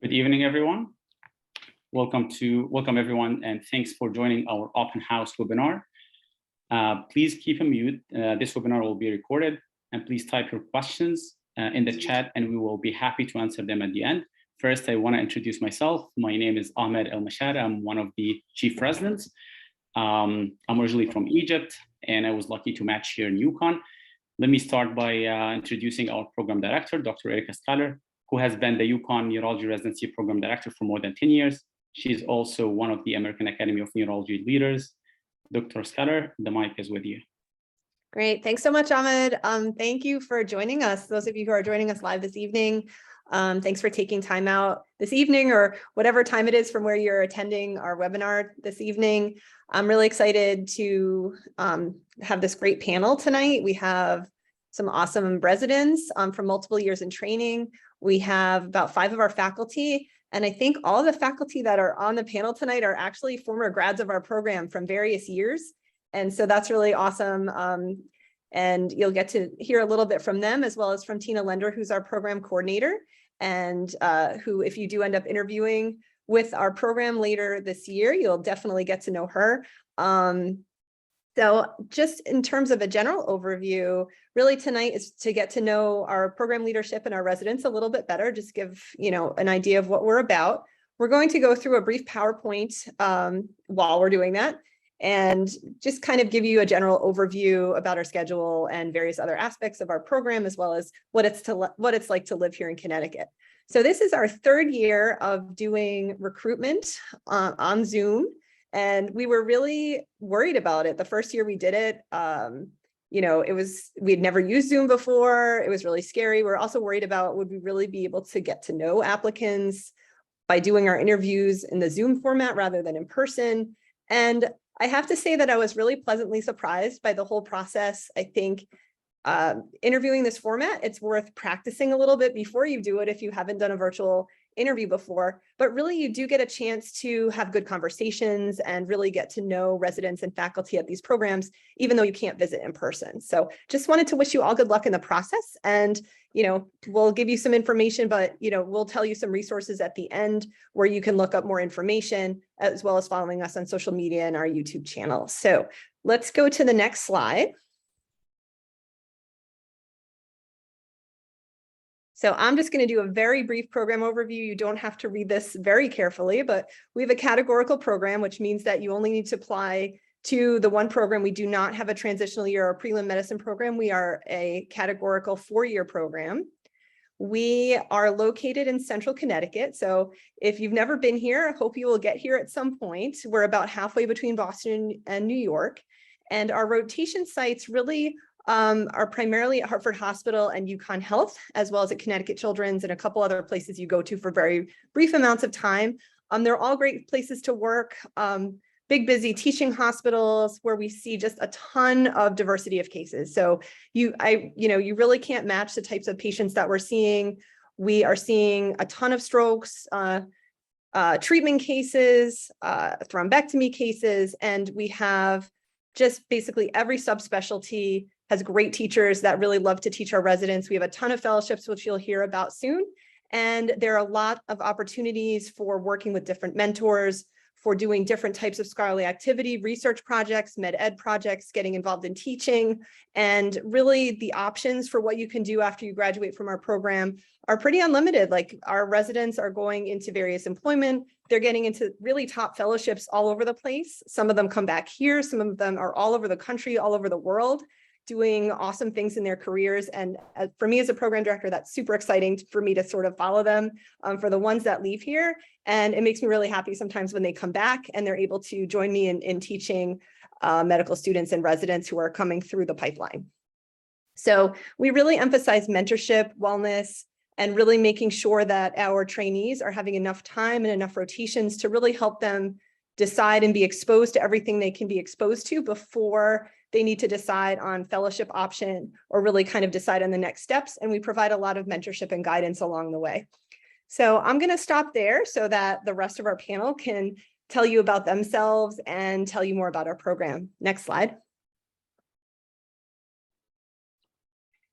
Good evening, everyone. Welcome everyone, and thanks for joining our open house webinar. Please keep a mute. This webinar will be recorded, and please type your questions in the chat, and we will be happy to answer them at the end. First, I want to introduce myself. My name is Ahmed El Mashari. I'm one of the chief residents. I'm originally from Egypt, and I was lucky to match here in UConn. Let me start by introducing our program director, Dr. Erica Schaller, who has been the UConn Neurology Residency Program Director for more than 10 years. She's also one of the American Academy of Neurology leaders. Dr. Schaller, the mic is with you. Great, thanks so much, Ahmed. Thank you for joining us. Those of you who are joining us live this evening, thanks for taking time out this evening or whatever time it is from where you're attending our webinar this evening. I'm really excited to have this great panel tonight. We have some awesome residents from multiple years in training. We have about 5 of our faculty, and I think all of the faculty that are on the panel tonight are actually former grads of our program from various years. And so that's really awesome. And you'll get to hear a little bit from them, as well as from Tina Lender, who's our program coordinator, and who, if you do end up interviewing with our program later this year, you'll definitely get to know her. So just in terms of a general overview, really tonight is to get to know our program leadership and our residents a little bit better, just give an idea of what we're about. We're going to go through a brief PowerPoint while we're doing that, and just kind of give you a general overview about our schedule and various other aspects of our program, as well as what it's like to live here in Connecticut. So this is our 3rd year of doing recruitment on Zoom. And we were really worried about it. The first year we did it, we'd never used Zoom before. It was really scary. We're also worried about, would we really be able to get to know applicants by doing our interviews in the Zoom format rather than in person? And I have to say that I was really pleasantly surprised by the whole process. I think interviewing this format, it's worth practicing a little bit before you do it if you haven't done a virtual interview before, but really you do get a chance to have good conversations and really get to know residents and faculty at these programs, even though you can't visit in person. So just wanted to wish you all good luck in the process, and we'll give you some information, but we'll tell you some resources at the end where you can look up more information, as well as following us on social media and our YouTube channel. So let's go to the next slide. So I'm just going to do a very brief program overview. You don't have to read this very carefully, but we have a categorical program, which means that you only need to apply to the one program. We do not have a transitional year or prelim medicine program. We are a categorical 4-year program. We are located in central Connecticut. So if you've never been here, I hope you will get here at some point. We're about halfway between Boston and New York. And our rotation sites really are primarily at Hartford Hospital and UConn Health, as well as at Connecticut Children's and a couple other places you go to for very brief amounts of time. They're all great places to work, big, busy teaching hospitals where we see just a ton of diversity of cases. So you really can't match the types of patients that we're seeing. We are seeing a ton of strokes, treatment cases, thrombectomy cases, and we have just basically every subspecialty has great teachers that really love to teach our residents. We have a ton of fellowships, which you'll hear about soon. And there are a lot of opportunities for working with different mentors, for doing different types of scholarly activity, research projects, med ed projects, getting involved in teaching. And really the options for what you can do after you graduate from our program are pretty unlimited. Like, our residents are going into various employment. They're getting into really top fellowships all over the place. Some of them come back here. Some of them are all over the country, all over the world, doing awesome things in their careers. And for me as a program director, that's super exciting for me to sort of follow them for the ones that leave here. And it makes me really happy sometimes when they come back and they're able to join me in teaching medical students and residents who are coming through the pipeline. So we really emphasize mentorship, wellness, and really making sure that our trainees are having enough time and enough rotations to really help them decide and be exposed to everything they can be exposed to before they need to decide on fellowship option or really kind of decide on the next steps. And we provide a lot of mentorship and guidance along the way. So I'm going to stop there so that the rest of our panel can tell you about themselves and tell you more about our program. Next slide.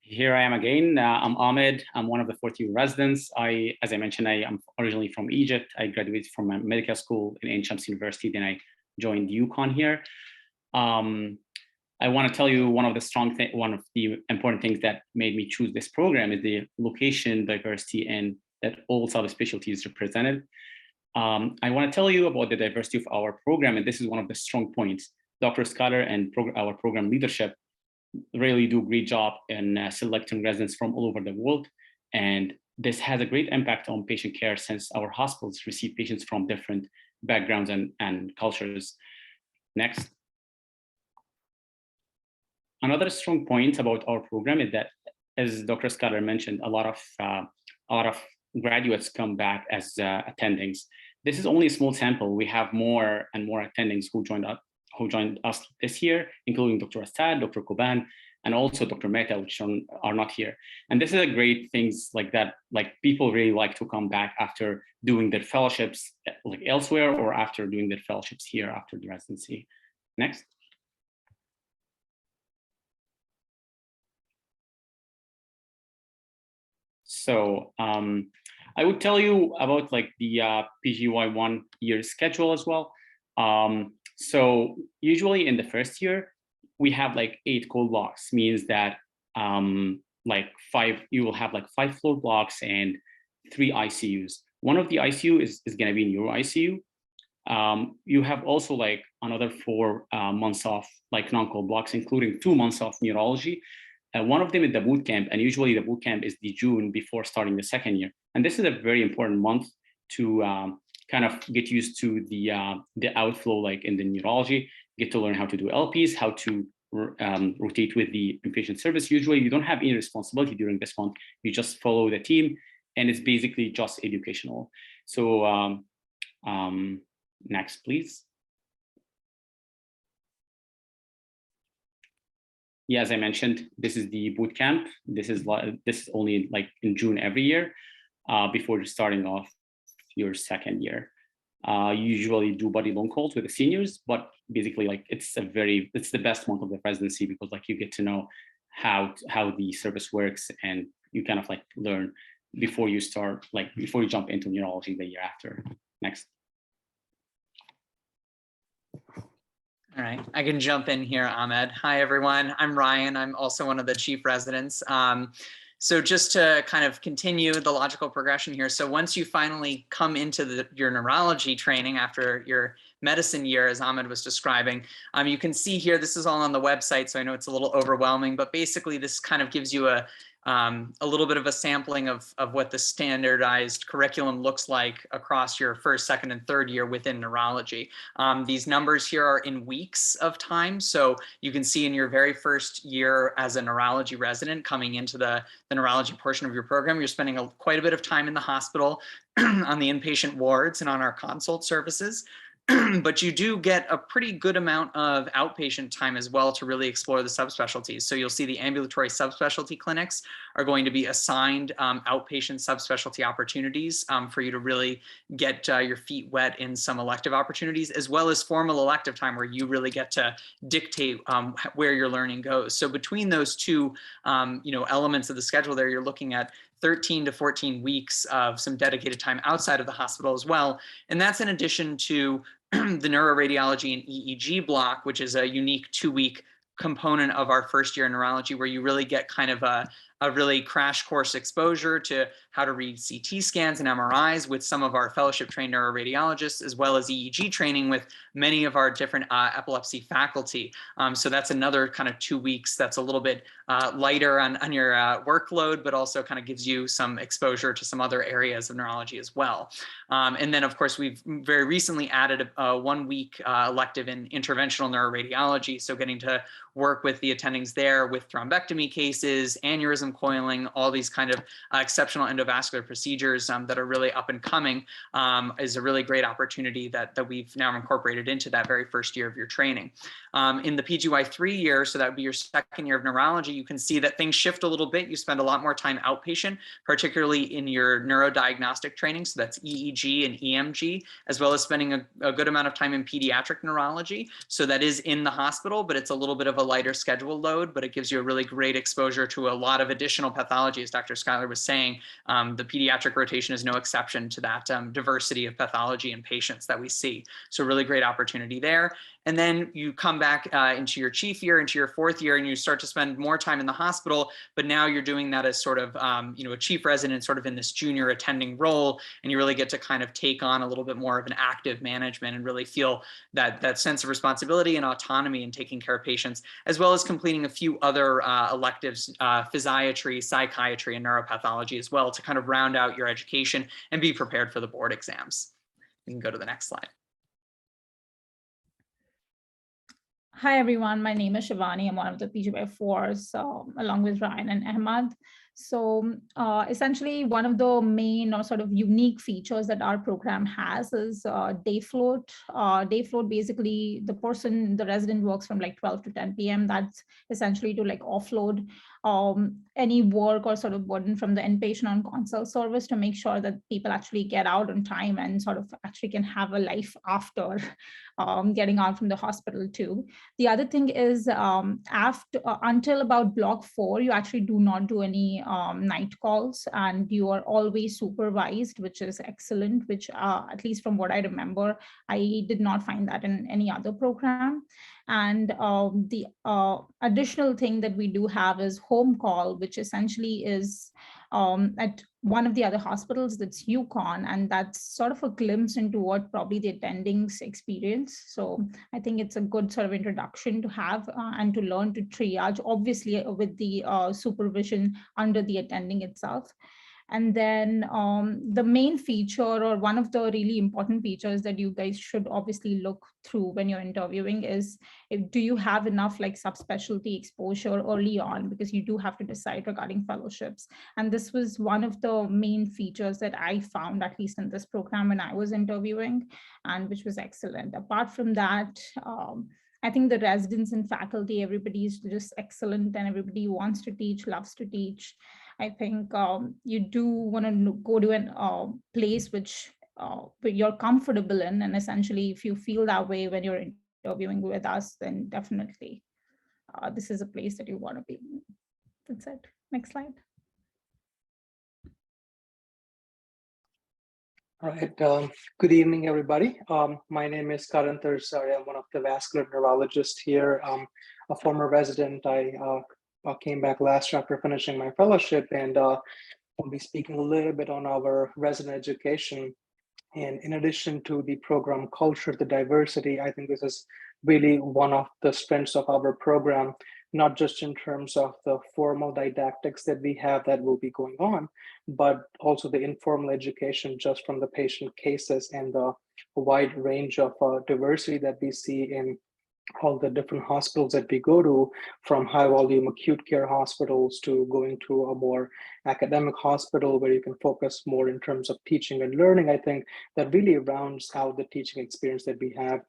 Here I am again. I'm Ahmed. I'm one of the 40 residents. As I mentioned, I am originally from Egypt. I graduated from a medical school in Ain Shams University. Then I joined UConn here. I want to tell you one of the important things that made me choose this program is the location diversity and that all subspecialties represented. I want to tell you about the diversity of our program, and this is one of the strong points. Dr. Scudder and our program leadership really do a great job in selecting residents from all over the world. And this has a great impact on patient care since our hospitals receive patients from different backgrounds and cultures. Next. Another strong point about our program is that, as Dr. Scudder mentioned, a lot of graduates come back as attendings. This is only a small sample. We have more and more attendings who joined us this year, including Dr. Assad, Dr. Koban, and also Dr. Mehta, which are not here. And this is a great things like that, like people really like to come back after doing their fellowships like elsewhere or after doing their fellowships here after the residency. Next. So I would tell you about like the PGY 1 year schedule as well. So usually in the first year, we have like 8 core blocks, means that you will have like 5 floor blocks and 3 ICUs. One of the ICU is going to be neuro ICU. You have also like another 4 months of like non-core blocks, including 2 months of neurology. One of them is the boot camp, and usually the boot camp is the June before starting the second year. And this is a very important month to kind of get used to the outflow, like in the neurology, get to learn how to do LPs, how to rotate with the inpatient service. Usually you don't have any responsibility during this month. You just follow the team, and it's basically just educational. So next, please. Yeah, as I mentioned, this is the boot camp. This is only like in June every year before starting off your second year. You usually do buddy loan calls with the seniors, but basically like it's the best month of the residency because like you get to know how the service works, and you kind of like learn before you jump into neurology the year after. Next. All right, I can jump in here, Ahmed. Hi, everyone. I'm Ryan. I'm also one of the chief residents. So just to kind of continue the logical progression here. So once you finally come into your neurology training after your medicine year, as Ahmed was describing, you can see here, this is all on the website, so I know it's a little overwhelming, but basically this kind of gives you a little bit of a sampling of what the standardized curriculum looks like across your first, second, and third year within neurology. These numbers here are in weeks of time. So you can see in your very first year as a neurology resident coming into the neurology portion of your program, you're spending quite a bit of time in the hospital on the inpatient wards and on our consult services. But you do get a pretty good amount of outpatient time as well to really explore the subspecialties. So you'll see the ambulatory subspecialty clinics are going to be assigned outpatient subspecialty opportunities for you to really get your feet wet in some elective opportunities, as well as formal elective time where you really get to dictate where your learning goes. So between those two elements of the schedule there, you're looking at 13 to 14 weeks of some dedicated time outside of the hospital as well. And that's in addition to the neuroradiology and EEG block, which is a unique 2-week component of our first year in neurology, where you really get kind of a really crash course exposure to how to read CT scans and MRIs with some of our fellowship trained neuroradiologists, as well as EEG training with many of our different epilepsy faculty. So that's another kind of 2 weeks that's a little bit lighter on your workload, but also kind of gives you some exposure to some other areas of neurology as well. And then of course, we've very recently added a 1-week elective in interventional neuroradiology. So getting to work with the attendings there with thrombectomy cases, aneurysm coiling, all these kind of exceptional endovascular procedures that are really up and coming is a really great opportunity that we've now incorporated into that very first year of your training. In the PGY 3 year, so that would be your second year of neurology, you can see that things shift a little bit. You spend a lot more time outpatient, particularly in your neurodiagnostic training. So that's EEG and EMG, as well as spending a good amount of time in pediatric neurology. So that is in the hospital, but it's a little bit of a lighter schedule load, but it gives you a really great exposure to a lot of additional pathology, as Dr. Schuyler was saying. The pediatric rotation is no exception to that diversity of pathology in patients that we see. So really great opportunity there. And then you come back into your chief year, into your fourth year, and you start to spend more time in the hospital, but now you're doing that as sort of, a chief resident sort of in this junior attending role, and you really get to kind of take on a little bit more of an active management and really feel that sense of responsibility and autonomy in taking care of patients, as well as completing a few other electives, physiatry, psychiatry, and neuropathology as well, to kind of round out your education and be prepared for the board exams. You can go to the next slide. Hi, everyone. My name is Shivani. I'm one of the PGY4s, along with Ryan and Ahmad. So essentially, one of the main or sort of unique features that our program has is day float. Day float, basically, the resident works from like 12 to 10 p.m. That's essentially to like offload any work or sort of burden from the inpatient on consult service to make sure that people actually get out on time and sort of actually can have a life after getting out from the hospital too. The other thing is until about block 4, you actually do not do any night calls, and you are always supervised, which is excellent, which at least from what I remember, I did not find that in any other program. And the additional thing that we do have is home call, which essentially is at one of the other hospitals, that's UConn, and that's sort of a glimpse into what probably the attendings experience. So I think it's a good sort of introduction to have and to learn to triage, obviously with the supervision under the attending itself. And then the main feature, or one of the really important features that you guys should obviously look through when you're interviewing is, do you have enough like subspecialty exposure early on, because you do have to decide regarding fellowships. And this was one of the main features that I found, at least in this program when I was interviewing, and which was excellent. Apart from that, I think the residents and faculty, everybody is just excellent, and everybody wants to teach, loves to teach. I think you do want to go to a place which you're comfortable in, and essentially if you feel that way when you're interviewing with us, then definitely this is a place that you want to be. That's it. Next slide. All right. Good evening, everybody. My name is Karan Thursari. I'm one of the vascular neurologists here. A former resident. I came back last year after finishing my fellowship, and I'll be speaking a little bit on our resident education. And in addition to the program culture, the diversity, I think this is really one of the strengths of our program, not just in terms of the formal didactics that we have that will be going on, but also the informal education just from the patient cases and the wide range of diversity that we see in all the different hospitals that we go to, from high volume acute care hospitals to going to a more academic hospital where you can focus more in terms of teaching and learning. I think that really rounds out the teaching experience that we have.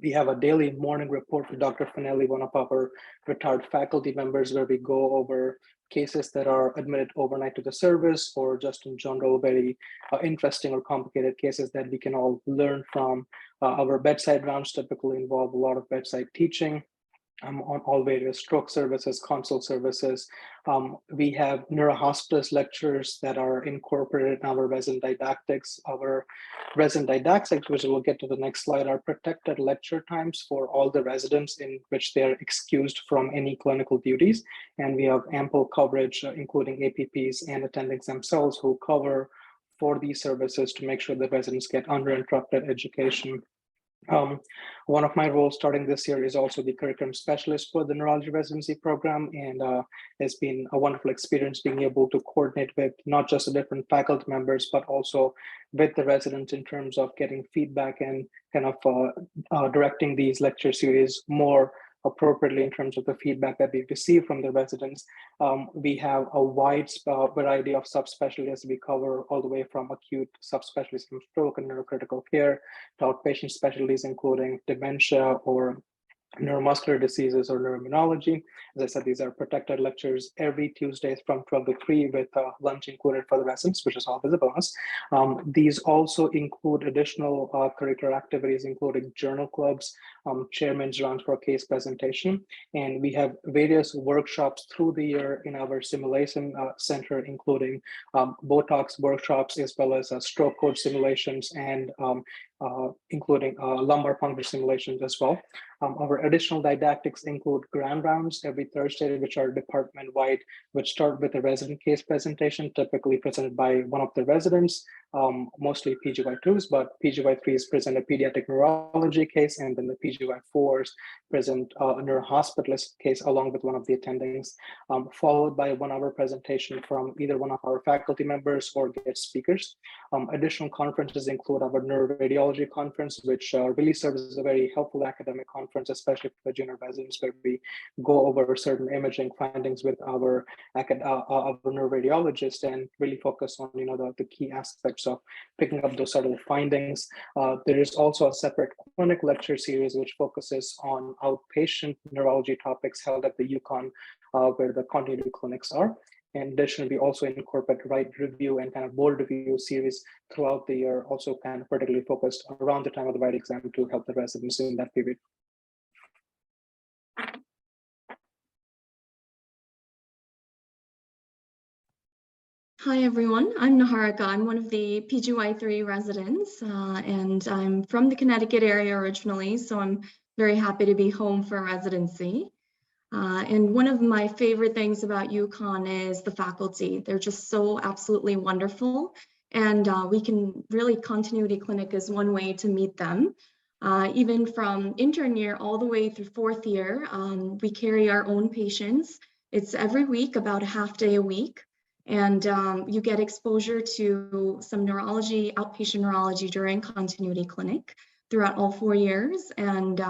We have a daily morning report with Dr. Finelli, one of our retired faculty members, where we go over cases that are admitted overnight to the service, or just in general, very interesting or complicated cases that we can all learn from. Our bedside rounds typically involve a lot of bedside teaching on all various stroke services, consult services. We have neurohospitalist lectures that are incorporated in our resident didactics. Our resident didactics, which we'll get to the next slide, are protected lecture times for all the residents in which they are excused from any clinical duties. And we have ample coverage, including APPs and attendings themselves, who cover for these services to make sure that residents get uninterrupted education. One of my roles starting this year is also the curriculum specialist for the neurology residency program, and it's been a wonderful experience being able to coordinate with not just the different faculty members, but also with the residents in terms of getting feedback and kind of directing these lecture series more appropriately in terms of the feedback that we receive from the residents. We have a wide variety of subspecialties we cover, all the way from acute subspecialties from stroke and neurocritical care to outpatient specialties, including dementia or neuromuscular diseases or neuroimmunology. As I said, these are protected lectures every Tuesday from 12 to 3 with lunch included for the residents, which is always a bonus. These also include additional curricular activities, including journal clubs. chairman's round for case presentation. And we have various workshops through the year in our simulation center, including Botox workshops, as well as stroke code simulations, and including lumbar puncture simulations as well. Our additional didactics include grand rounds every Thursday, which are department-wide, which start with a resident case presentation, typically presented by one of the residents, mostly PGY2s, but PGY3s present a pediatric neurology case, and then the PGY4s present a neurohospitalist case along with one of the attendings, followed by a 1-hour presentation from either one of our faculty members or guest speakers. Additional conferences include our neuroradiology conference, which really serves as a very helpful academic conference, especially for junior residents, where we go over certain imaging findings with our neuroradiologist and really focus on the key aspects of picking up those subtle findings. There is also a separate clinic lecture series which focuses on outpatient neurology topics held at the UConn, where the continuity clinics are. And additionally, we also incorporate right review and kind of board review series throughout the year, also kind of particularly focused around the time of the right exam to help the residents in that period. Hi, everyone. I'm Naharika. I'm one of the PGY3 residents, and I'm from the Connecticut area originally, so I'm very happy to be home for residency. And one of my favorite things about UConn is the faculty. They're just so absolutely wonderful. And we can really, continuity clinic is one way to meet them. Even from intern year all the way through 4th year, we carry our own patients. It's every week, about a half day a week. And you get exposure to some neurology, outpatient neurology during continuity clinic throughout all 4 years. And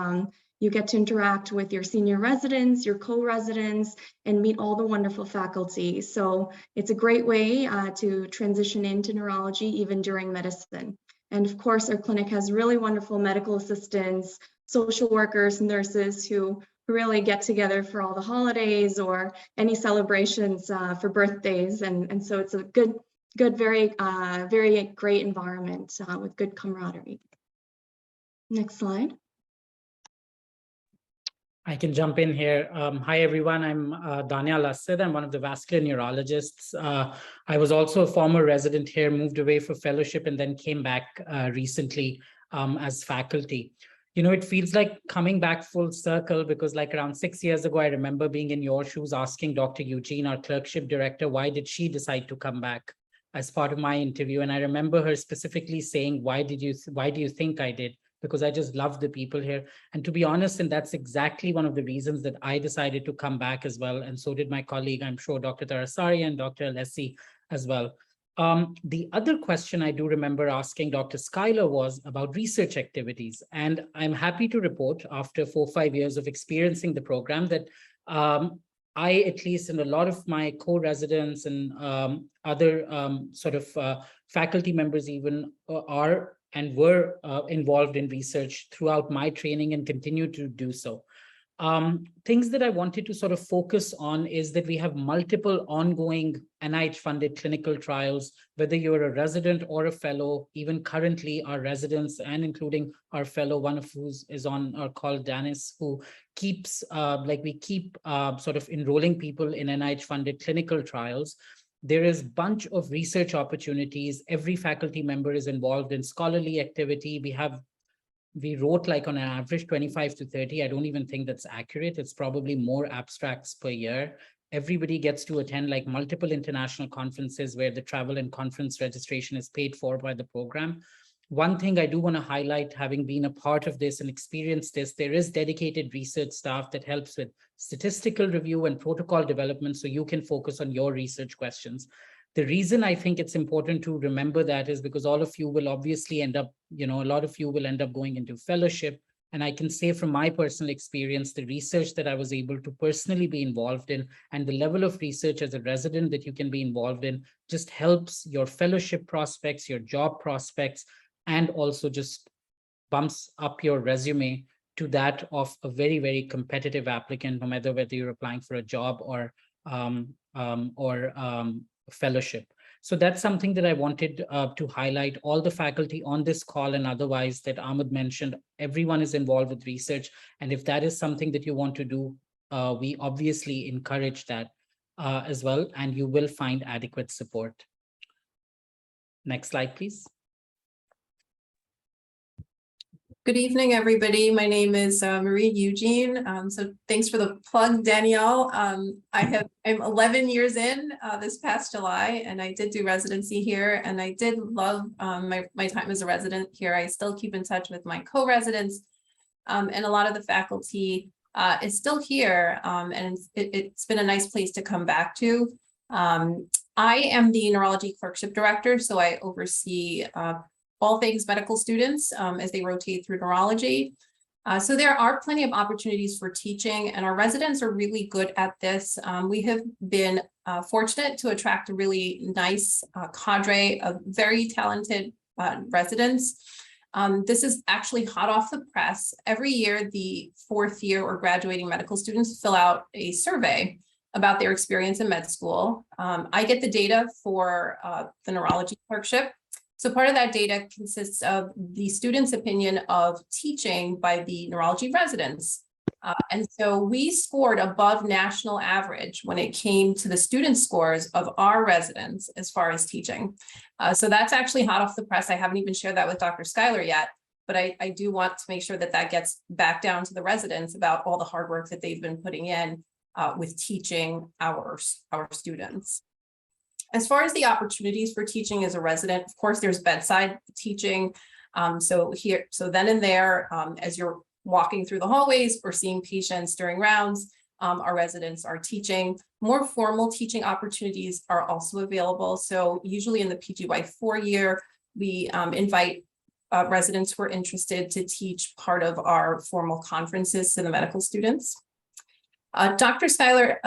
you get to interact with your senior residents, your co-residents, and meet all the wonderful faculty. So it's a great way to transition into neurology even during medicine. And of course, our clinic has really wonderful medical assistants, social workers, nurses who really get together for all the holidays or any celebrations for birthdays. And so it's a good, very great environment with good camaraderie. Next slide. I can jump in here. Hi, everyone. I'm Daniel Assid. I'm one of the vascular neurologists. I was also a former resident here, moved away for fellowship, and then came back recently as faculty. You know, it feels like coming back full circle because like around 6 years ago, I remember being in your shoes asking Dr. Eugene, our clerkship director, why did she decide to come back as part of my interview? And I remember her specifically saying, why do you think I did? Because I just love the people here. And to be honest, and that's exactly one of the reasons that I decided to come back as well. And so did my colleague, I'm sure, Dr. Tarasari and Dr. Alessi as well. The other question I do remember asking Dr. Schuyler was about research activities. And I'm happy to report after 4 or 5 years of experiencing the program that I, at least in a lot of my co-residents and other faculty members even are and were involved in research throughout my training and continue to do so. Things that I wanted to sort of focus on is that we have multiple ongoing NIH-funded clinical trials, whether you're a resident or a fellow. Even currently our residents and including our fellow, one of whom is on our call, Dennis, who keeps, we keep sort of enrolling people in NIH-funded clinical trials. There is a bunch of research opportunities. Every faculty member is involved in scholarly activity. We wrote like on an average 25 to 30. I don't even think that's accurate. It's probably more abstracts per year. Everybody gets to attend like multiple international conferences where the travel and conference registration is paid for by the program. One thing I do want to highlight, having been a part of this and experienced this, there is dedicated research staff that helps with statistical review and protocol development so you can focus on your research questions. The reason I think it's important to remember that is because all of you will obviously end up, a lot of you will end up going into fellowship. And I can say from my personal experience, the research that I was able to personally be involved in and the level of research as a resident that you can be involved in just helps your fellowship prospects, your job prospects, and also just bumps up your resume to that of a very, very competitive applicant, no matter whether you're applying for a job or fellowship. So that's something that I wanted to highlight. All the faculty on this call and otherwise that Ahmed mentioned, everyone is involved with research. And if that is something that you want to do, we obviously encourage that as well, and you will find adequate support. Next slide, please. Good evening, everybody. My name is Marie Eugene. So thanks for the plug, Danielle. I'm 11 years in this past July, and I did do residency here, and I did love my time as a resident here. I still keep in touch with my co-residents, and a lot of the faculty is still here, and it's been a nice place to come back to. I am the neurology clerkship director, so I oversee all things medical students as they rotate through neurology. So there are plenty of opportunities for teaching, and our residents are really good at this. We have been fortunate to attract a really nice cadre of very talented residents. This is actually hot off the press. Every year, the fourth year or graduating medical students fill out a survey about their experience in med school. I get the data for the neurology clerkship. So part of that data consists of the students' opinion of teaching by the neurology residents. And so we scored above national average when it came to the student scores of our residents as far as teaching. So that's actually hot off the press. I haven't even shared that with Dr. Schuyler yet, but I do want to make sure that that gets back down to the residents about all the hard work that they've been putting in with teaching our students. As far as the opportunities for teaching as a resident, of course, there's bedside teaching. So then and there, as you're walking through the hallways or seeing patients during rounds, our residents are teaching. More formal teaching opportunities are also available. So usually in the PGY4 year, we invite residents who are interested to teach part of our formal conferences to the medical students. Dr. Schuyler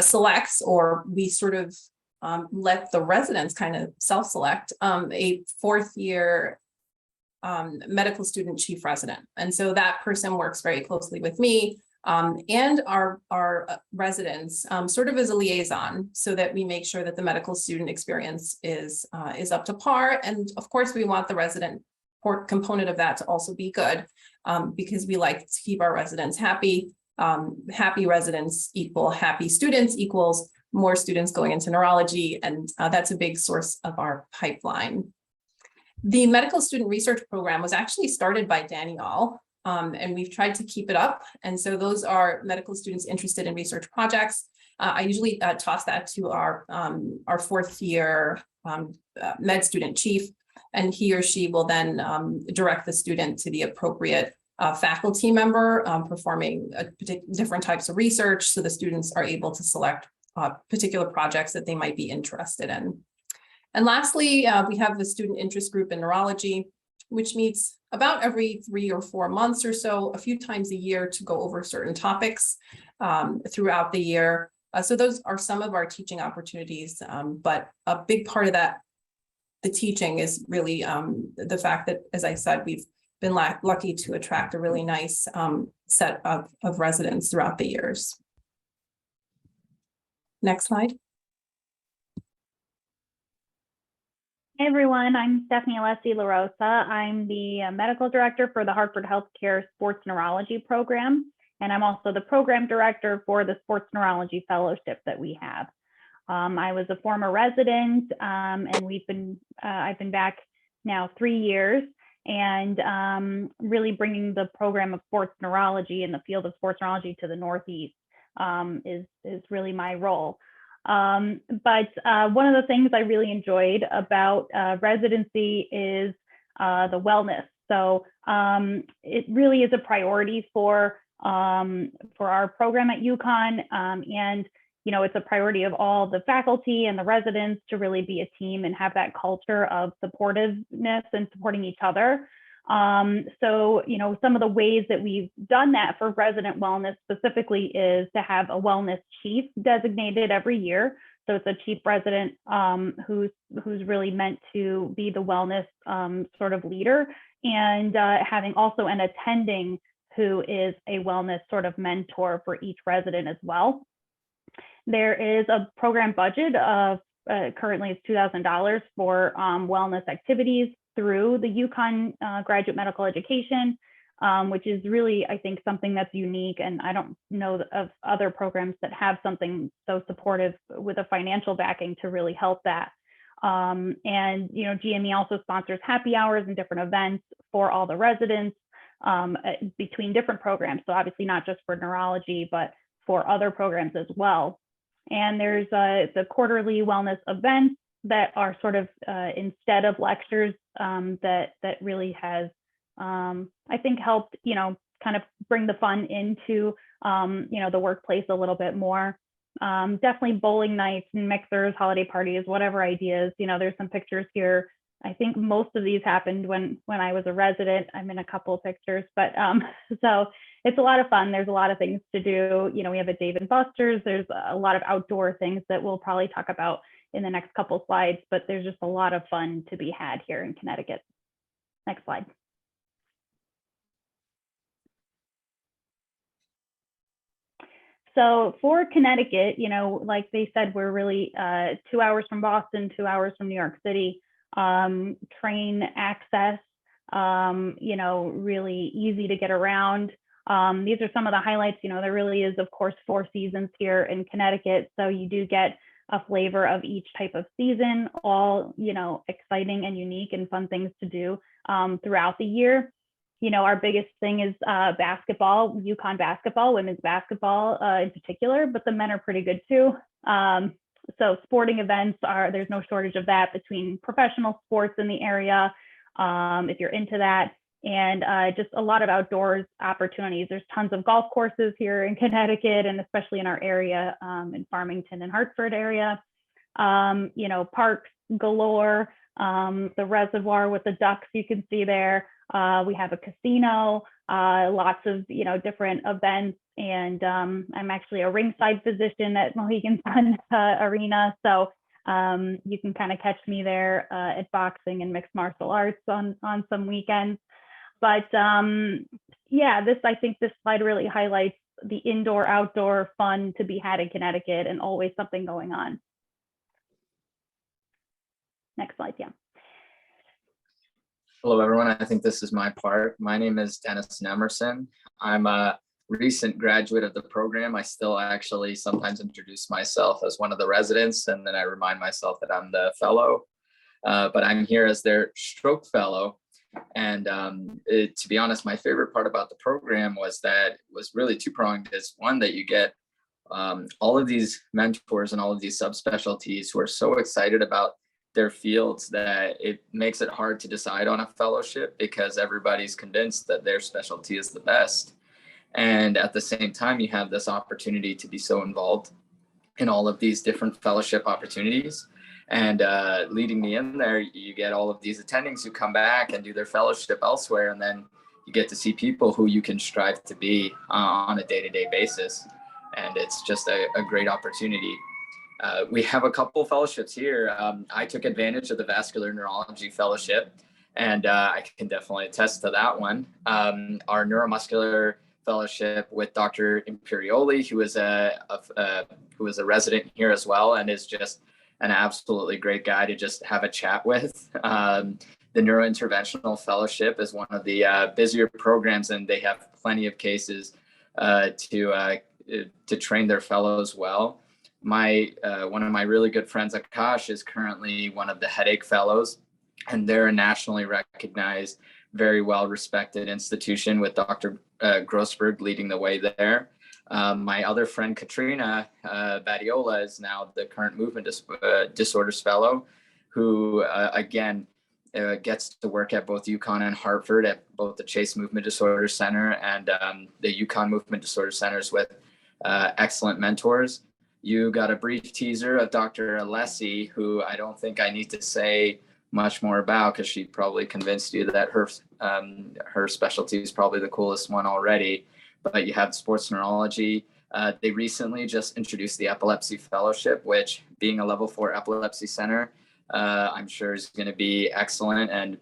selects, or we sort of let the residents kind of self-select a fourth year medical student chief resident. And so that person works very closely with me and our residents sort of as a liaison, so that we make sure that the medical student experience is up to par. And of course, we want the resident component of that to also be good, because we like to keep our residents happy. Happy residents equal happy students equals more students going into neurology, and that's a big source of our pipeline. The medical student research program was actually started by Danielle, and we've tried to keep it up. And so those are medical students interested in research projects. I usually toss that to our fourth year med student chief, and he or she will then direct the student to the appropriate faculty member performing different types of research, so the students are able to select particular projects that they might be interested in. And lastly, we have the student interest group in neurology, which meets about every 3 or 4 months or so, a few times a year, to go over certain topics throughout the year. So those are some of our teaching opportunities, but a big part of that, the teaching, is really the fact that, as I said, we've been lucky to attract a really nice set of residents throughout the years. Next slide. Hey everyone, I'm Stephanie Alessi LaRosa. I'm the medical director for the Hartford Healthcare Sports Neurology Program, and I'm also the program director for the Sports Neurology Fellowship that we have. I was a former resident, and I've been back now 3 years, and really bringing the program of sports neurology and the field of sports neurology to the Northeast is really my role. But one of the things I really enjoyed about residency is the wellness. So it really is a priority for our program at UConn, and it's a priority of all the faculty and the residents to really be a team and have that culture of supportiveness and supporting each other. So, some of the ways that we've done that for resident wellness specifically is to have a wellness chief designated every year. So it's a chief resident who's really meant to be the wellness sort of leader, and having also an attending who is a wellness sort of mentor for each resident as well. There is a program budget of currently is $2,000 for wellness activities through the UConn graduate medical education, which is really, I think, something that's unique. And I don't know of other programs that have something so supportive with a financial backing to really help that. And, GME also sponsors happy hours and different events for all the residents between different programs. So obviously not just for neurology, but for other programs as well. And there's the quarterly wellness events that are sort of instead of lectures that really has, I think, helped, kind of bring the fun into, the workplace a little bit more. Definitely bowling nights and mixers, holiday parties, whatever ideas. There's some pictures here. I think most of these happened when I was a resident. I'm in a couple of pictures, but so it's a lot of fun. There's a lot of things to do. We have a Dave and Buster's. There's a lot of outdoor things that we'll probably talk about in the next couple slides, but there's just a lot of fun to be had here in Connecticut. Next slide. So for Connecticut, like they said, we're really 2 hours from Boston, 2 hours from New York City. Train access, really easy to get around. These are some of the highlights. There really is, of course, 4 seasons here in Connecticut. So you do get a flavor of each type of season, all, exciting and unique and fun things to do throughout the year. Our biggest thing is basketball, UConn basketball, women's basketball in particular, but the men are pretty good too. So sporting events there's no shortage of that between professional sports in the area, if you're into that, and just a lot of outdoors opportunities. There's tons of golf courses here in Connecticut, and especially in our area, in Farmington and Hartford area. Parks galore, the reservoir with the ducks you can see there. We have a casino, lots of, different events, and I'm actually a ringside physician at Mohegan Sun Arena. So you can kind of catch me there at boxing and mixed martial arts on some weekends. But I think this slide really highlights the indoor, outdoor fun to be had in Connecticut, and always something going on. Next slide, yeah. Hello, everyone. I think this is my part. My name is Dennis Nemerson. I'm a recent graduate of the program. I still actually sometimes introduce myself as one of the residents, and then I remind myself that I'm the fellow. But I'm here as their stroke fellow. And to be honest, my favorite part about the program was that it was really two-pronged. Is one, that you get all of these mentors and all of these subspecialties who are so excited about their fields that it makes it hard to decide on a fellowship, because everybody's convinced that their specialty is the best. And at the same time, you have this opportunity to be so involved in all of these different fellowship opportunities. And leading me in there, you get all of these attendings who come back and do their fellowship elsewhere. And then you get to see people who you can strive to be on a day-to-day basis. And it's just a great opportunity. We have a couple fellowships here. I took advantage of the Vascular Neurology Fellowship, and I can definitely attest to that one. Our Neuromuscular Fellowship with Dr. Imperioli, who is a resident here as well, and is just an absolutely great guy to just have a chat with. The Neurointerventional Fellowship is one of the busier programs, and they have plenty of cases to train their fellows well. One of my really good friends, Akash, is currently one of the headache fellows, and they're a nationally recognized, very well respected institution with Dr. Grossberg leading the way there. My other friend, Katrina Badiola, is now the current movement disorders fellow, who again gets to work at both UConn and Hartford at both the Chase Movement Disorder Center and the UConn Movement Disorder Centers with excellent mentors. You got a brief teaser of Dr. Alessi, who I don't think I need to say much more about, because she probably convinced you that her specialty is probably the coolest one already. But you have sports neurology. They recently just introduced the epilepsy fellowship, which, being a level 4 epilepsy center, I'm sure is going to be excellent. And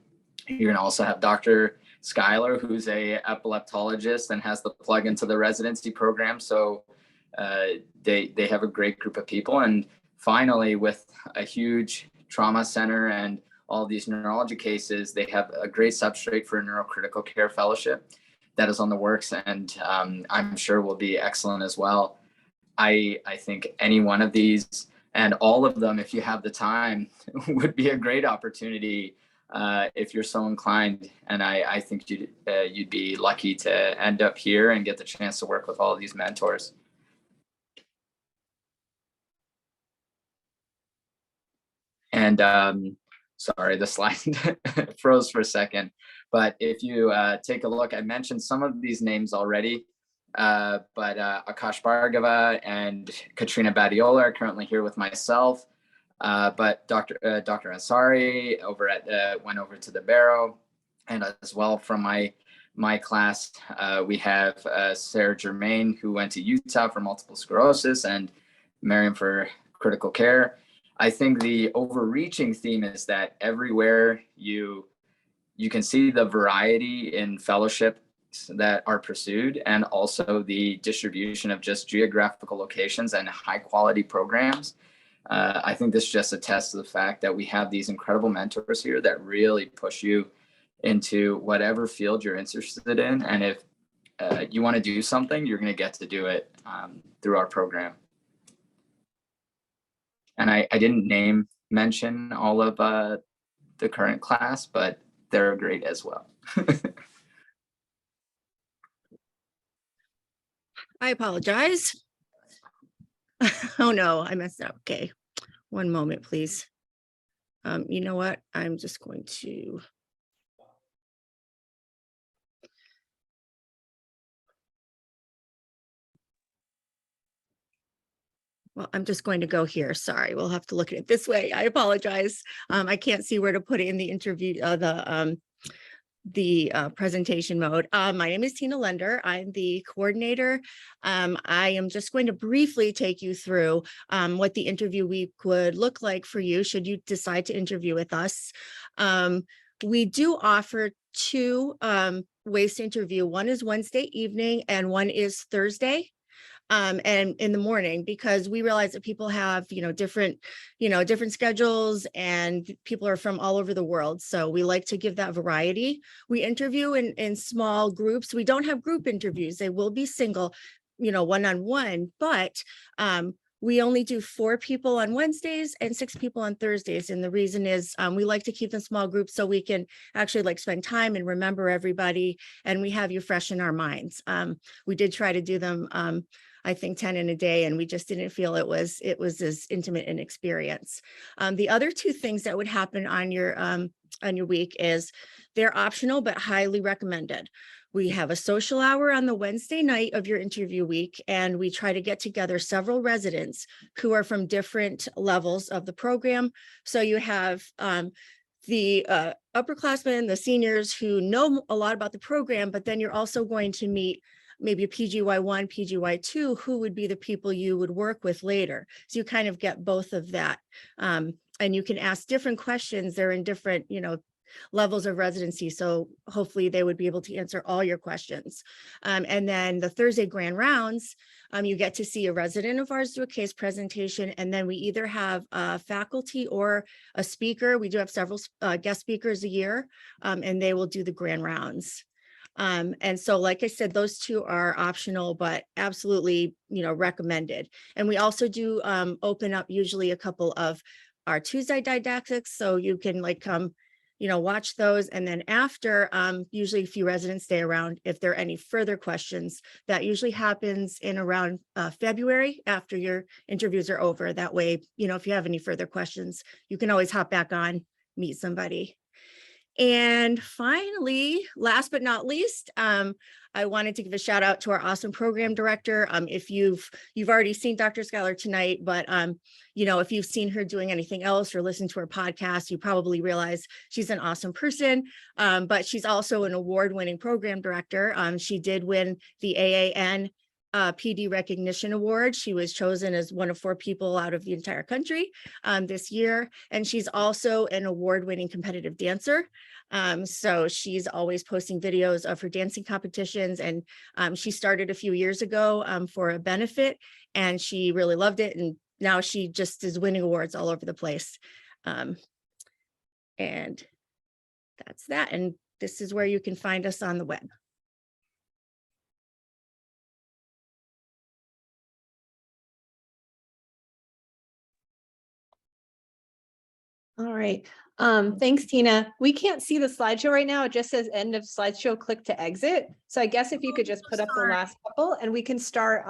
you're going to also have Dr. Schuyler, who's a epileptologist and has the plug into the residency program. So they have a great group of people. And finally, with a huge trauma center and all these neurology cases, they have a great substrate for a neurocritical care fellowship that is on the works, and I'm sure will be excellent as well. I think any one of these and all of them, if you have the time, would be a great opportunity if you're so inclined. And I think you'd be lucky to end up here and get the chance to work with all of these mentors. And sorry, the slide froze for a second. But if you take a look, I mentioned some of these names already. But Akash Bhargava and Katrina Badiola are currently here with myself. But Dr. Ansari went over to the Barrow, and as well from my class, we have Sarah Germain, who went to Utah for multiple sclerosis, and Miriam for critical care. I think the overreaching theme is that everywhere you can see the variety in fellowship that are pursued, and also the distribution of just geographical locations and high quality programs. I think this just attests to the fact that we have these incredible mentors here that really push you into whatever field you're interested in. And if you want to do something, you're going to get to do it through our program. And I didn't mention all of the current class, but they're great as well. I apologize. Oh no, I messed up. Okay, one moment, please. You know what? I'm just going to. Well, I'm just going to go here. Sorry, we'll have to look at it this way. I apologize. I can't see where to put it in the interview, the presentation mode. My name is Tina Lender. I'm the coordinator. I am just going to briefly take you through what the interview week would look like for you should you decide to interview with us. We do offer two ways to interview. One is Wednesday evening and one is Thursday. And in the morning, because we realize that people have, different schedules, and people are from all over the world. So we like to give that variety. We interview in small groups. We don't have group interviews. They will be single, one-on-one, but we only do 4 people on Wednesdays and 6 people on Thursdays. And the reason is we like to keep them small groups so we can actually spend time and remember everybody, and we have you fresh in our minds. We did try to do them I think 10 in a day, and we just didn't feel it was as intimate an experience. The other 2 things that would happen on your week is they're optional but highly recommended. We have a social hour on the Wednesday night of your interview week, and we try to get together several residents who are from different levels of the program. So you have the upperclassmen, the seniors who know a lot about the program, but then you're also going to meet maybe a PGY1, PGY2, who would be the people you would work with later. So you kind of get both of that. And you can ask different questions. They're in different, levels of residency. So hopefully they would be able to answer all your questions. And then the Thursday grand rounds, you get to see a resident of ours do a case presentation. And then we either have a faculty or a speaker. We do have several guest speakers a year, and they will do the grand rounds. And so, like I said, those 2 are optional, but absolutely, recommended. And we also do open up usually a couple of our Tuesday didactics. So you can come, watch those. And then after, usually a few residents stay around if there are any further questions. That usually happens in around February after your interviews are over. That way, if you have any further questions, you can always hop back on, meet somebody. And finally, last but not least, I wanted to give a shout out to our awesome program director. If you've already seen Dr. Schuyler tonight, but if you've seen her doing anything else or listened to her podcast, you probably realize she's an awesome person. But she's also an award-winning program director. She did win the AAN PD Recognition Award. She was chosen as one of 4 people out of the entire country this year. And she's also an award-winning competitive dancer. So she's always posting videos of her dancing competitions. And she started a few years ago for a benefit, and she really loved it and now she just is winning awards all over the place. And that's that. And this is where you can find us on the web. All right. Thanks, Tina. We can't see the slideshow right now. It just says end of slideshow, click to exit. So I guess if you could just put up the last couple and we can start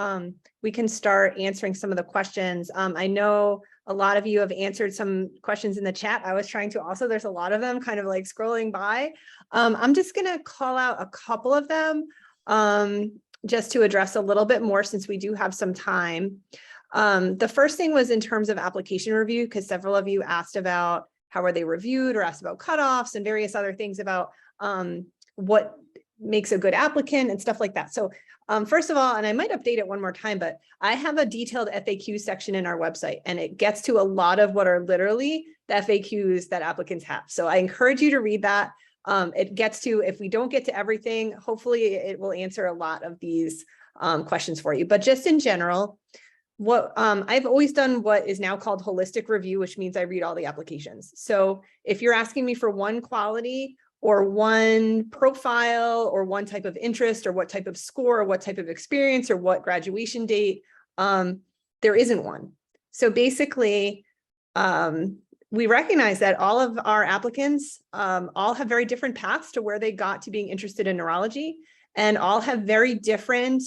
answering some of the questions. I know a lot of you have answered some questions in the chat. I was trying to also, there's a lot of them kind of like scrolling by. I'm just gonna call out a couple of them just to address a little bit more since we do have some time. The first thing was in terms of application review, because several of you asked about how are they reviewed or asked about cutoffs and various other things about what makes a good applicant and stuff like that. So first of all, and I might update it one more time, but I have a detailed FAQ section in our website, and it gets to a lot of what are literally the FAQs that applicants have. So I encourage you to read that. It gets to, if we don't get to everything, hopefully it will answer a lot of these questions for you. But just in general, what I've always done what is now called holistic review, which means I read all the applications. So if you're asking me for one quality or one profile or one type of interest or what type of score or what type of experience or what graduation date, there isn't one. So basically, we recognize that all of our applicants all have very different paths to where they got to being interested in neurology, and all have very different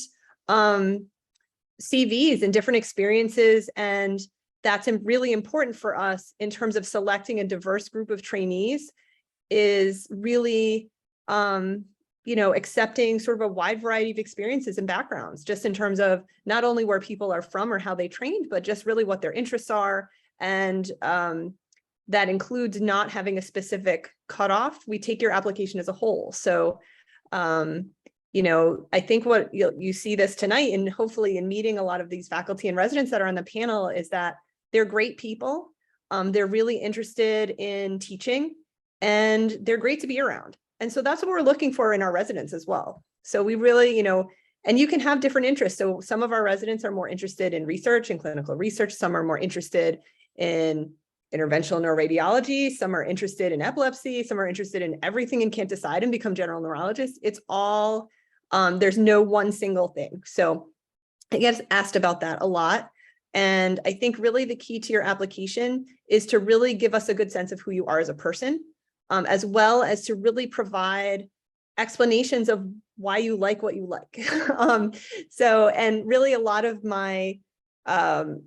CVs and different experiences. And that's really important for us in terms of selecting a diverse group of trainees, is really, accepting sort of a wide variety of experiences and backgrounds, just in terms of not only where people are from or how they trained, but just really what their interests are. And that includes not having a specific cutoff. We take your application as a whole. So, I think what you see this tonight, and hopefully in meeting a lot of these faculty and residents that are on the panel, is that they're great people. They're really interested in teaching, and they're great to be around. And so that's what we're looking for in our residents as well. So we really, and you can have different interests. So some of our residents are more interested in research and clinical research. Some are more interested in interventional neuroradiology. Some are interested in epilepsy. Some are interested in everything and can't decide and become general neurologists. It's all, there's no one single thing. So I get asked about that a lot. And I think really the key to your application is to really give us a good sense of who you are as a person, as well as to really provide explanations of why you like what you like. And really a lot of my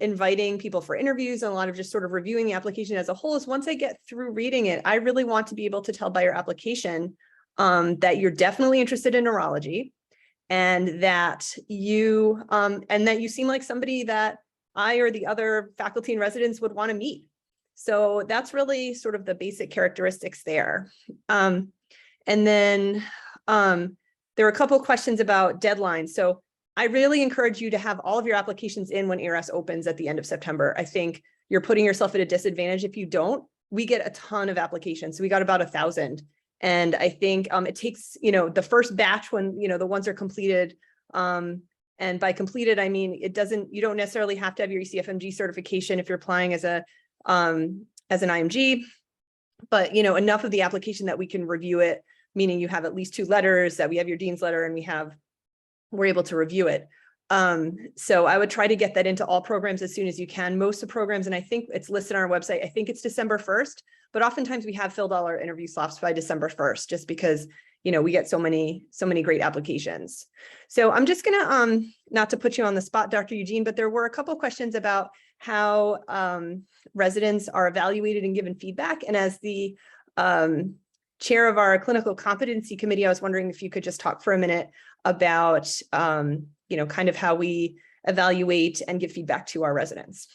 inviting people for interviews and a lot of just sort of reviewing the application as a whole is, once I get through reading it, I really want to be able to tell by your application that you're definitely interested in neurology, and that you seem like somebody that I or the other faculty and residents would want to meet. So that's really sort of the basic characteristics there. And then there were a couple of questions about deadlines. So I really encourage you to have all of your applications in when ERS opens at the end of September. I think you're putting yourself at a disadvantage if you don't. We get a ton of applications. So we got about 1,000. And I think it takes, the first batch when, the ones are completed. And by completed, I mean, you don't necessarily have to have your ECFMG certification if you're applying as an IMG, but, enough of the application that we can review it, meaning you have at least 2 letters, that we have your dean's letter, and we're able to review it. So I would try to get that into all programs as soon as you can. Most of the programs, and I think it's listed on our website, I think it's December 1st, but oftentimes we have filled all our interview slots by December 1st, just because, we get so many great applications. So I'm just gonna, not to put you on the spot, Dr. Eugene, but there were a couple of questions about how residents are evaluated and given feedback. And as the chair of our clinical competency committee, I was wondering if you could just talk for a minute about, kind of how we evaluate and give feedback to our residents.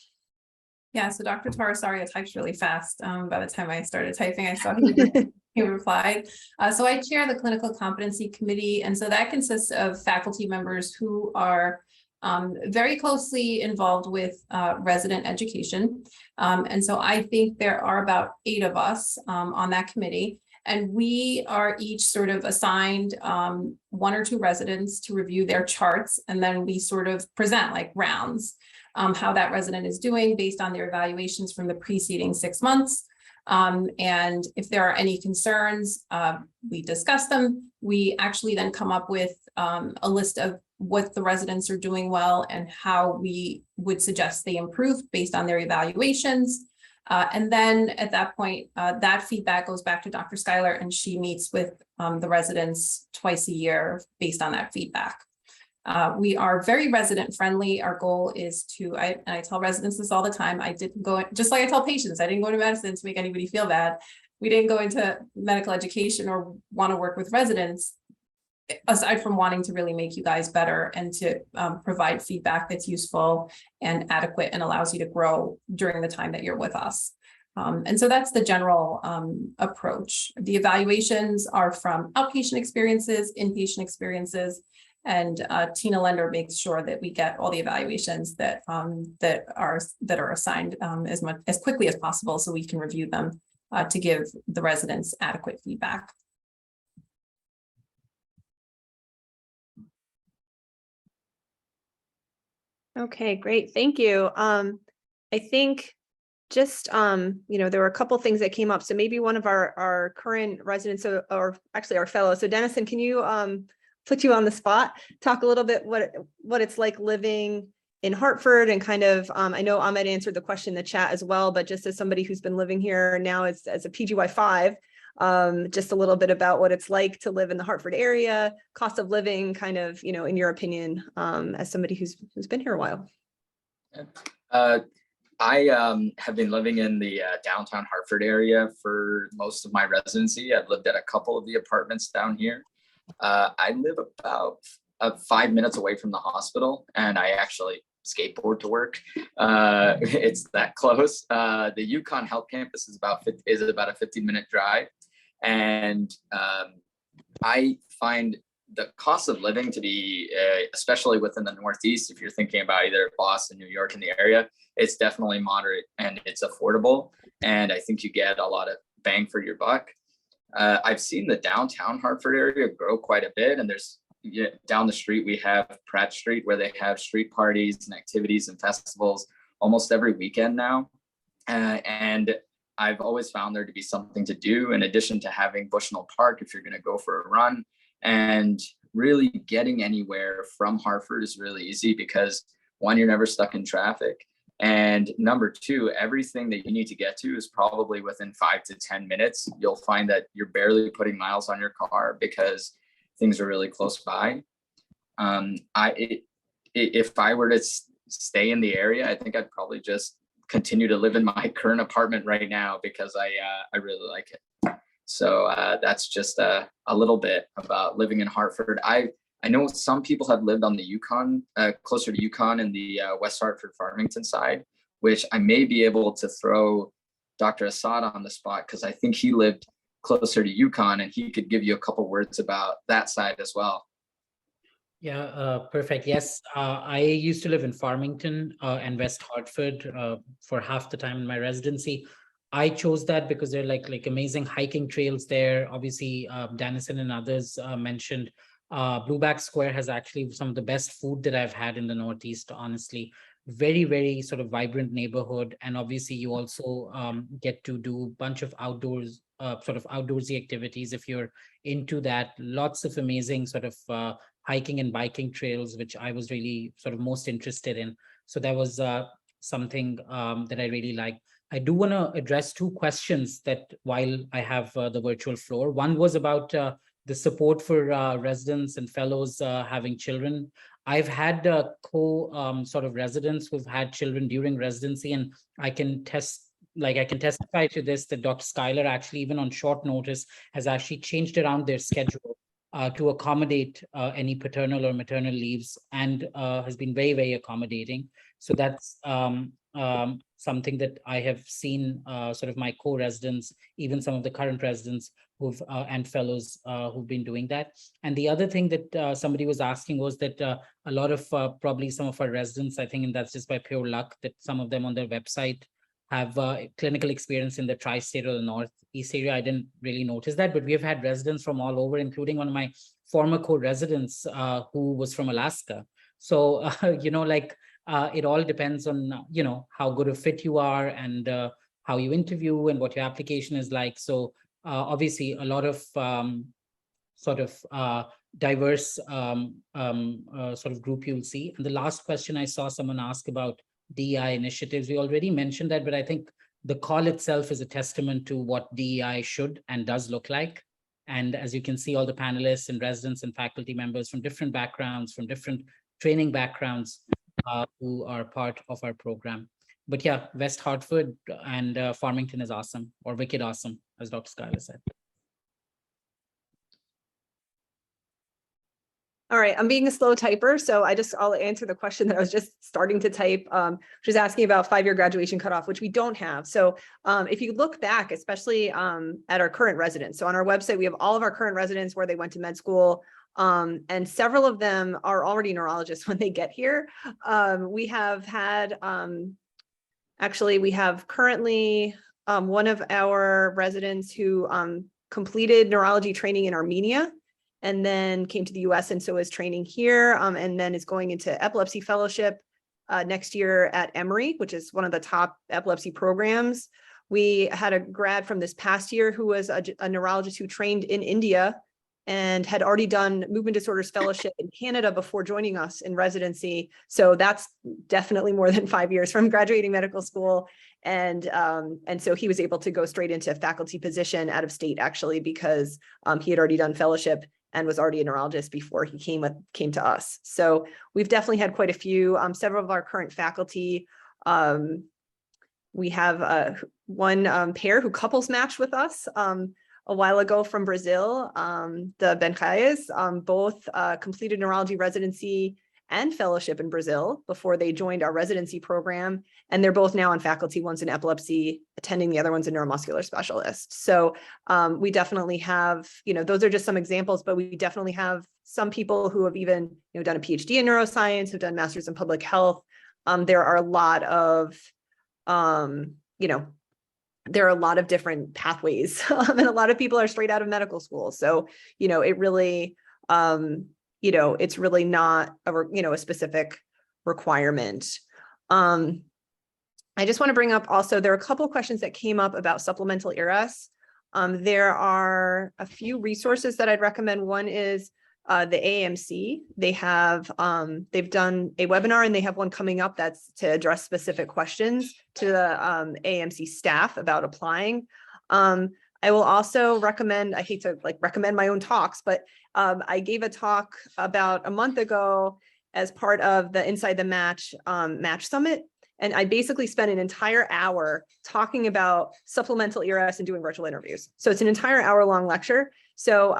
Yeah, so Dr. Tarasaria types really fast. By the time I started typing, I saw he replied. So I chair the clinical competency committee, and so that consists of faculty members who are very closely involved with resident education. And so I think there are about 8 of us on that committee. And we are each sort of assigned 1 or 2 residents to review their charts, and then we sort of present like rounds. how that resident is doing based on their evaluations from the preceding 6 months. And if there are any concerns, we discuss them. We actually then come up with a list of what the residents are doing well and how we would suggest they improve based on their evaluations. And then at that point, that feedback goes back to Dr. Schuyler, and she meets with the residents twice a year based on that feedback. We are very resident friendly. Our goal is to, and I tell residents this all the time, I didn't go, just like I tell patients, I didn't go to medicine to make anybody feel bad. We didn't go into medical education or want to work with residents, aside from wanting to really make you guys better and to provide feedback that's useful and adequate and allows you to grow during the time that you're with us. And so that's the general approach. The evaluations are from outpatient experiences, inpatient experiences, and Tina Lender makes sure that we get all the evaluations that are assigned as quickly as possible so we can review them to give the residents adequate feedback. Okay, great. Thank you. I think just, there were a couple things that came up. So maybe one of our current residents or actually our fellows. So Dennison, can you put you on the spot, talk a little bit what it's like living in Hartford and kind of, I know Ahmed answered the question in the chat as well, but just as somebody who's been living here now as a PGY5, just a little bit about what it's like to live in the Hartford area, cost of living, kind of, in your opinion, as somebody who's been here a while. I have been living in the downtown Hartford area for most of my residency. I've lived at a couple of the apartments down here. I live about 5 minutes away from the hospital, and I actually skateboard to work. It's that close. The UConn Health Campus is about a 15-minute drive, and I find the cost of living to be, especially within the Northeast, if you're thinking about either Boston, New York in the area, it's definitely moderate and it's affordable. And I think you get a lot of bang for your buck. I've seen the downtown Hartford area grow quite a bit. And there's down the street, we have Pratt Street, where they have street parties and activities and festivals almost every weekend now. And I've always found there to be something to do in addition to having Bushnell Park if you're going to go for a run. And really getting anywhere from Hartford is really easy because, one, you're never stuck in traffic. And number two, everything that you need to get to is probably within 5 to 10 minutes. You'll find that you're barely putting miles on your car because things are really close by. If I were to stay in the area, I think I'd probably just continue to live in my current apartment right now because I really like it. So that's just a little bit about living in Hartford. I know some people have lived on the Yukon, closer to Yukon in the West Hartford, Farmington side, which I may be able to throw Dr. Assad on the spot because I think he lived closer to Yukon and he could give you a couple words about that side as well. Yeah, perfect. Yes, I used to live in Farmington and West Hartford for half the time in my residency. I chose that because they're like amazing hiking trails there. Obviously, Dennison and others mentioned Blueback Square has actually some of the best food that I've had in the Northeast, honestly. Very, very sort of vibrant neighborhood. And obviously you also get to do a bunch of outdoors, sort of outdoorsy activities if you're into that. Lots of amazing sort of hiking and biking trails, which I was really sort of most interested in. So that was something that I really liked. I do want to address two questions that while I have the virtual floor. One was about the support for residents and fellows having children. I've had sort of residents who've had children during residency, and I can testify to this that Dr. Schuyler actually, even on short notice, has actually changed around their schedule to accommodate any paternal or maternal leaves, and has been very, very accommodating. So that's something that I have seen sort of my co-residents, even some of the current residents who've and fellows who've been doing that. And the other thing that somebody was asking was that a lot of probably some of our residents, I think, and that's just by pure luck, that some of them on their website have clinical experience in the tri-state or the Northeast area. I didn't really notice that, but we have had residents from all over, including one of my former co-residents who was from Alaska. So, It all depends on, how good a fit you are and how you interview and what your application is like. So obviously a lot of diverse sort of group you'll see. And the last question I saw someone ask about DEI initiatives, we already mentioned that, but I think the call itself is a testament to what DEI should and does look like. And as you can see, all the panelists and residents and faculty members from different backgrounds, from different training backgrounds who are part of our program. But yeah, West Hartford and Farmington is awesome, or wicked awesome, as Dr. Schuyler said. All right, I'm being a slow typer, so I'll answer the question that I was just starting to type, which is asking about 5-year graduation cutoff, which we don't have. So if you look back, especially at our current residents, so on our website, we have all of our current residents where they went to med school, and several of them are already neurologists when they get here. We have had, actually, we have currently one of our residents who completed neurology training in Armenia, and then came to the US and so is training here, and then is going into epilepsy fellowship next year at Emory, which is one of the top epilepsy programs. We had a grad from this past year who was a neurologist who trained in India and had already done movement disorders fellowship in Canada before joining us in residency. So that's definitely more than 5 years from graduating medical school. And so he was able to go straight into a faculty position out of state, actually, because he had already done fellowship and was already a neurologist before he came to us. So we've definitely had quite a few. Several of our current faculty, we have one pair who couples matched with us a while ago from Brazil, the Benchaias, both completed neurology residency and fellowship in Brazil before they joined our residency program. And they're both now on faculty, one's in epilepsy, attending, the other one's a neuromuscular specialist. So we definitely have, those are just some examples, but we definitely have some people who have even, done a PhD in neuroscience, have done masters in public health. There are a lot of, there are a lot of different pathways and a lot of people are straight out of medical school. So, it really, it's really not a specific requirement. I just want to bring up also, there are a couple of questions that came up about supplemental ERAS. There are a few resources that I'd recommend. One is the AMC. They have, they've done a webinar and they have one coming up that's to address specific questions to the AMC staff about applying. I will also recommend, I hate to recommend my own talks, but I gave a talk about a month ago as part of the Inside the Match Summit. And I basically spent an entire hour talking about supplemental ERS and doing virtual interviews. So it's an entire hour-long lecture. So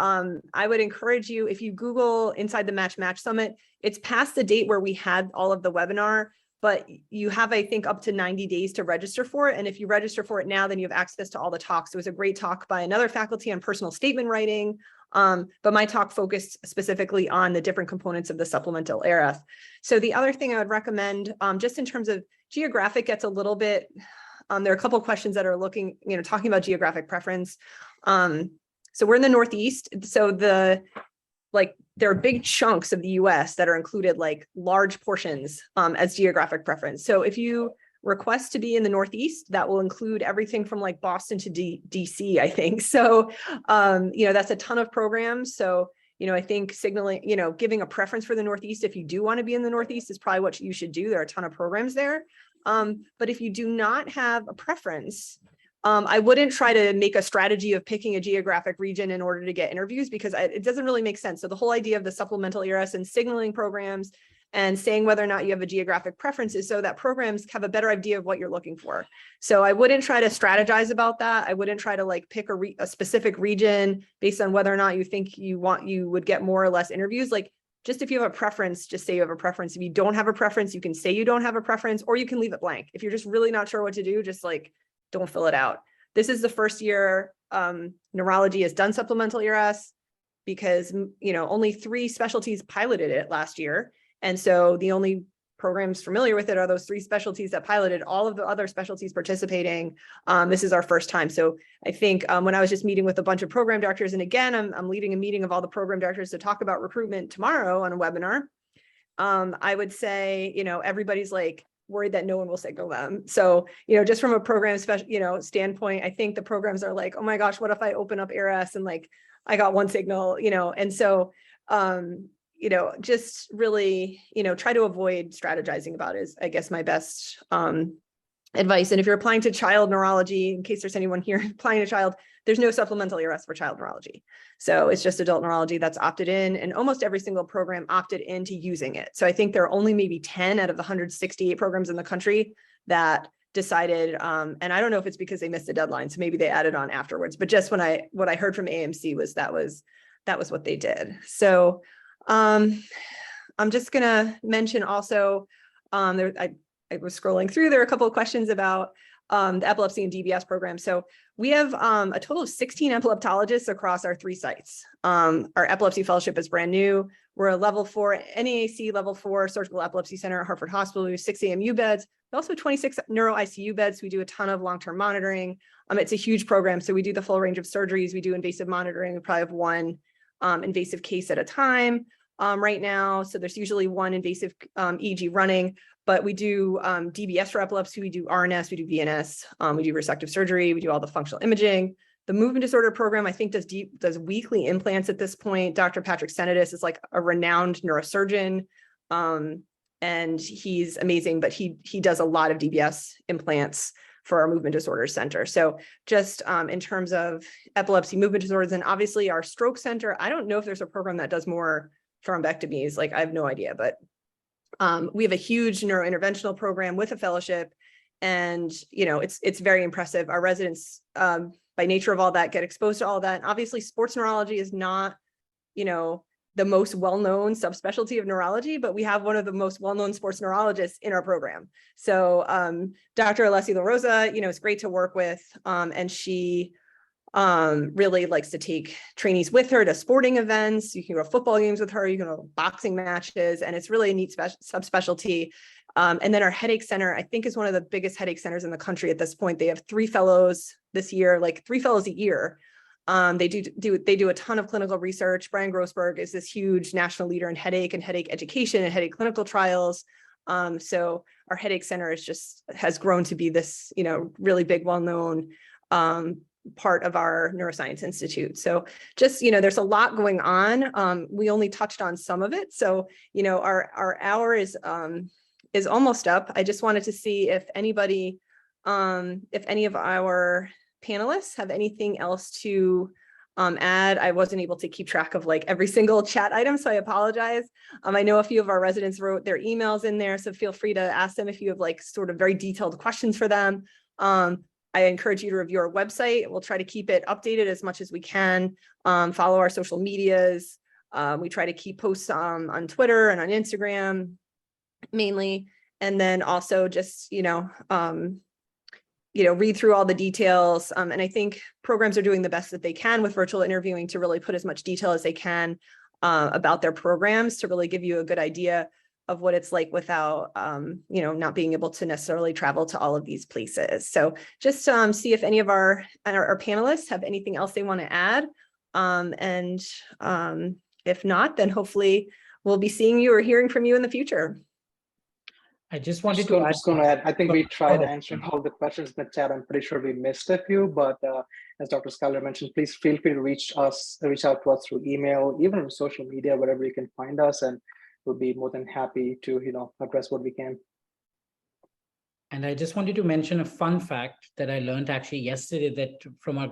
I would encourage you, if you Google Inside the Match Summit, it's past the date where we had all of the webinar, but you have, I think, up to 90 days to register for it. And if you register for it now, then you have access to all the talks. It was a great talk by another faculty on personal statement writing. But my talk focused specifically on the different components of the supplemental ERS. So the other thing I would recommend, just in terms of geographic, gets a little bit, there are a couple of questions that are looking, talking about geographic preference. So we're in the Northeast. So there are big chunks of the US that are included, large portions as geographic preference. So if you request to be in the Northeast, that will include everything from Boston to DC, I think. So, that's a ton of programs. So, I think signaling, giving a preference for the Northeast, if you do want to be in the Northeast, is probably what you should do. There are a ton of programs there. But if you do not have a preference, I wouldn't try to make a strategy of picking a geographic region in order to get interviews, because it doesn't really make sense. So the whole idea of the supplemental ERS and signaling programs and saying whether or not you have a geographic preference is so that programs have a better idea of what you're looking for. So I wouldn't try to strategize about that. I wouldn't try to pick a specific region based on whether or not you think you would get more or less interviews. Just if you have a preference, just say you have a preference. If you don't have a preference, you can say you don't have a preference, or you can leave it blank. If you're just really not sure what to do, just don't fill it out. This is the first year neurology has done supplemental ERS because, only 3 specialties piloted it last year. And so the only programs familiar with it are those 3 specialties that piloted. All of the other specialties participating, this is our first time. So I think when I was just meeting with a bunch of program directors, and again, I'm leading a meeting of all the program directors to talk about recruitment tomorrow on a webinar. I would say, everybody's like worried that no one will signal them. So, just from a program standpoint, I think the programs are like, oh my gosh, what if I open up ARS and like, I got one signal, and so, just really, try to avoid strategizing about it is, I guess, my best advice. And if you're applying to child neurology, in case there's anyone here applying to child, there's no supplemental ERS for child neurology. So it's just adult neurology that's opted in, and almost every single program opted into using it. So I think there are only maybe 10 out of the 168 programs in the country that decided, and I don't know if it's because they missed the deadline, so maybe they added on afterwards, but just what I heard from AMC was that was what they did. So I'm just gonna mention also, I was scrolling through, there are a couple of questions about the epilepsy and DBS program. So we have a total of 16 epileptologists across our 3 sites. Our epilepsy fellowship is brand new. We're a level 4 NAAC level 4 surgical epilepsy center at Hartford Hospital. We have 6 AMU beds, also 26 neuro ICU beds. We do a ton of long-term monitoring. It's a huge program. So we do the full range of surgeries. We do invasive monitoring. We probably have 1 invasive case at a time right now. So there's usually 1 invasive EEG running. But we do DBS for epilepsy, we do RNS, we do VNS, we do resective surgery, we do all the functional imaging. The movement disorder program, I think, does weekly implants at this point. Dr. Patrick Senadis is like a renowned neurosurgeon, and he's amazing, but he does a lot of DBS implants for our movement disorders center. So just in terms of epilepsy, movement disorders, and obviously our stroke center, I don't know if there's a program that does more thrombectomies, like I have no idea, but we have a huge neurointerventional program with a fellowship, and it's very impressive. Our residents, by nature of all that, get exposed to all that. And obviously, sports neurology is not, the most well-known subspecialty of neurology, but we have one of the most well-known sports neurologists in our program. So Dr. Alessi La Rosa, it's great to work with, and she really likes to take trainees with her to sporting events. You can go to football games with her, you can go to boxing matches, and it's really a neat subspecialty. And then our headache center, I think, is one of the biggest headache centers in the country at this point. They have 3 fellows this year, like 3 fellows a year. They do a ton of clinical research. Brian Grossberg is this huge national leader in headache and headache education and headache clinical trials. So our headache center has grown to be this, really big, well-known part of our neuroscience institute. So just, there's a lot going on. We only touched on some of it. So, our hour is almost up. I just wanted to see if anybody, if any of our panelists have anything else to add. I wasn't able to keep track of like every single chat item, so I apologize. I know a few of our residents wrote their emails in there, so feel free to ask them if you have like sort of very detailed questions for them. I encourage you to review our website. We'll try to keep it updated as much as we can. Follow our social medias. We try to keep posts on Twitter and on Instagram mainly. And then also just, read through all the details. And I think programs are doing the best that they can with virtual interviewing to really put as much detail as they can about their programs to really give you a good idea of what it's like without, not being able to necessarily travel to all of these places. So just see if any of our panelists have anything else they want to add. And if not, then hopefully we'll be seeing you or hearing from you in the future. I just wanted to add, I think we tried answering all the questions in the chat. I'm pretty sure we missed a few, but as Dr. Schuyler mentioned, please feel free to reach out to us through email, even on social media, wherever you can find us, and we'll be more than happy to, address what we can. And I just wanted to mention a fun fact that I learned actually yesterday, that from our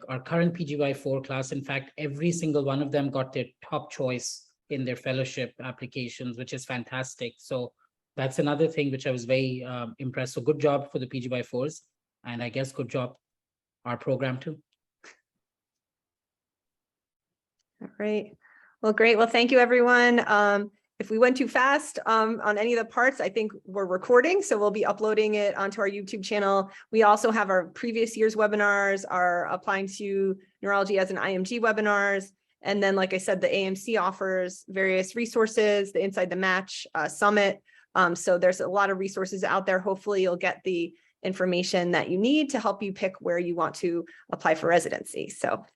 our current PGY4 class, in fact, every single one of them got their top choice in their fellowship applications, which is fantastic. So that's another thing which I was very impressed. So good job for the PGY4s, and I guess good job our program too. All right. Well, great. Well, thank you, everyone. If we went too fast on any of the parts, I think we're recording, so we'll be uploading it onto our YouTube channel. We also have our previous year's webinars, our Applying to Neurology as an IMG webinars. And then, like I said, the AMC offers various resources, the Inside the Match Summit. So there's a lot of resources out there. Hopefully you'll get the information that you need to help you pick where you want to apply for residency. So thank